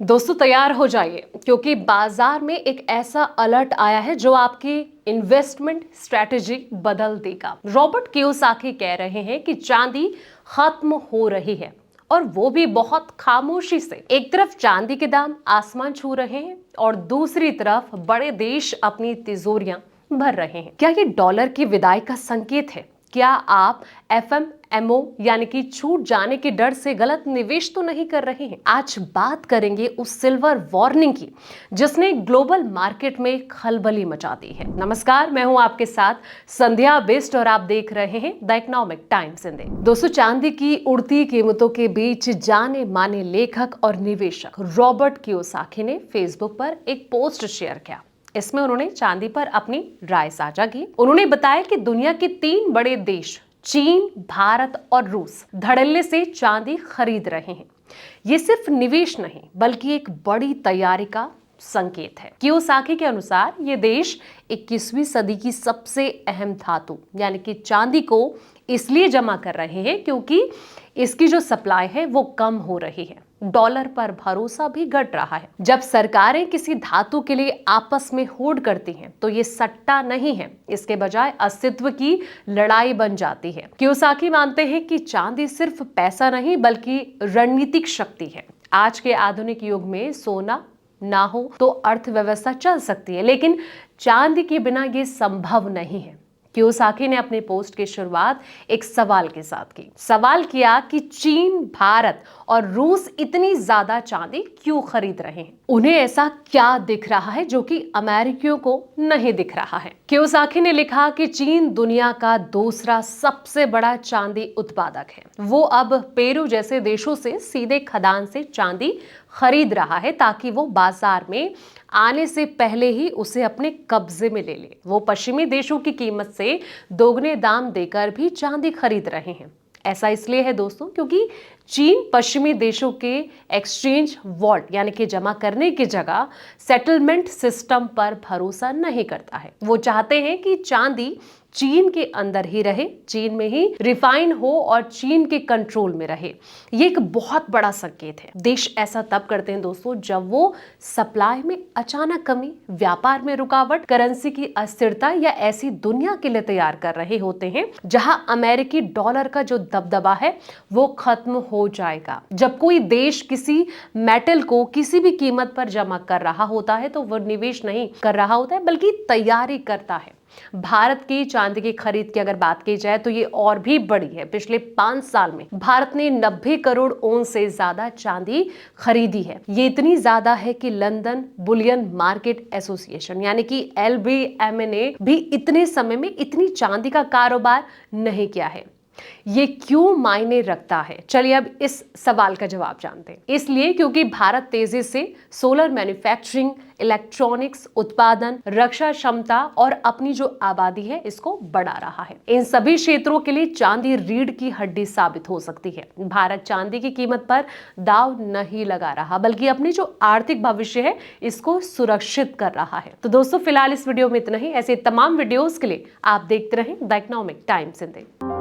दोस्तों तैयार हो जाइए क्योंकि बाजार में एक ऐसा अलर्ट आया है जो आपकी इन्वेस्टमेंट स्ट्रेटेजी बदल देगा। रॉबर्ट कियोसाकी कह रहे हैं कि चांदी खत्म हो रही है और वो भी बहुत खामोशी से। एक तरफ चांदी के दाम आसमान छू रहे हैं और दूसरी तरफ बड़े देश अपनी तिजोरियां भर रहे हैं। क्या ये डॉलर की विदाई का संकेत है? क्या आप एफएमएमओ यानी कि छूट जाने के डर से गलत निवेश तो नहीं कर रहे हैं? आज बात करेंगे उस सिल्वर वॉर्निंग की जिसने ग्लोबल मार्केट में खलबली मचा दी है। नमस्कार, मैं हूं आपके साथ संध्या बिष्ट और आप देख रहे हैं द इकोनॉमिक टाइम्स इंडिया। दोस्तों, चांदी की उड़ती कीमतों के बीच जाने माने लेखक और निवेशक रॉबर्ट कियोसाकी ने फेसबुक पर एक पोस्ट शेयर किया। इसमें उन्होंने चांदी पर अपनी राय साझा की। उन्होंने बताया कि दुनिया के 3 बड़े देश चीन, भारत और रूस धड़ल्ले से चांदी खरीद रहे हैं। ये सिर्फ निवेश नहीं बल्कि एक बड़ी तैयारी का संकेत है। कियोसाकी के अनुसार ये देश 21वीं सदी की सबसे अहम धातु यानी कि चांदी को इसलिए जमा कर रहे हैं क्योंकि इसकी जो सप्लाई है वो कम हो रही है। डॉलर पर भरोसा भी घट रहा है। जब सरकारें किसी धातु के लिए आपस में होड़ करती हैं तो ये सट्टा नहीं है, इसके बजाय अस्तित्व की लड़ाई बन जाती है। कियोसाकी मानते हैं कि चांदी सिर्फ पैसा नहीं बल्कि रणनीतिक शक्ति है। आज के आधुनिक युग में सोना ना हो तो अर्थव्यवस्था चल सकती है, लेकिन चांदी के बिना ये संभव नहीं है। कियोसाकी ने अपने पोस्ट की शुरुआत एक सवाल के साथ की। सवाल किया कि चीन, भारत और रूस इतनी ज्यादा चांदी क्यों खरीद रहे हैं? उन्हें ऐसा क्या दिख रहा है जो कि अमेरिकियों को नहीं दिख रहा है? कियोसाकी ने लिखा कि चीन दुनिया का दूसरा सबसे बड़ा चांदी उत्पादक है। वो अब पेरू जैसे देशों से सीधे खदान से चांदी खरीद रहा है ताकि वो बाजार में आने से पहले ही उसे अपने कब्जे में ले ले। वो पश्चिमी देशों की कीमत से दोगुने दाम देकर भी चांदी खरीद रहे हैं। ऐसा इसलिए है दोस्तों क्योंकि चीन पश्चिमी देशों के एक्सचेंज वॉल्ट यानी कि जमा करने की जगह सेटलमेंट सिस्टम पर भरोसा नहीं करता है। वो चाहते हैं कि चांदी चीन के अंदर ही रहे, चीन में ही रिफाइन हो और चीन के कंट्रोल में रहे। ये एक बहुत बड़ा संकेत है। देश ऐसा तब करते हैं दोस्तों जब वो सप्लाई में अचानक कमी, व्यापार में रुकावट, करेंसी की अस्थिरता या ऐसी दुनिया के लिए तैयार कर रहे होते हैं जहां अमेरिकी डॉलर का जो दबदबा है वो खत्म हो जाएगा। जब कोई देश किसी मेटल को किसी भी कीमत पर जमा कर रहा होता है तो वो निवेश नहीं कर रहा होता है बल्कि तैयारी करता है। भारत की चांदी की खरीद की अगर बात की जाए तो ये और भी बड़ी है। पिछले 5 साल में भारत ने 90 करोड़ ओंस से ज्यादा चांदी खरीदी है। ये इतनी ज्यादा है कि लंदन बुलियन मार्केट एसोसिएशन यानी कि LBMA ने भी इतने समय में इतनी चांदी का कारोबार नहीं किया है। ये क्यों मायने रखता है? चलिए अब इस सवाल का जवाब जानते हैं। इसलिए क्योंकि भारत तेजी से सोलर मैन्युफैक्चरिंग, इलेक्ट्रॉनिक्स उत्पादन, रक्षा क्षमता और अपनी जो आबादी है इसको बढ़ा रहा है। इन सभी क्षेत्रों के लिए चांदी रीढ़ की हड्डी साबित हो सकती है। भारत चांदी की कीमत पर दाव नहीं लगा रहा बल्कि अपनी जो आर्थिक भविष्य है इसको सुरक्षित कर रहा है। तो दोस्तों फिलहाल इस वीडियो में इतना ही। ऐसे तमाम वीडियोस के लिए आप देखते रहें द इकोनॉमिक टाइम्स इंडिया।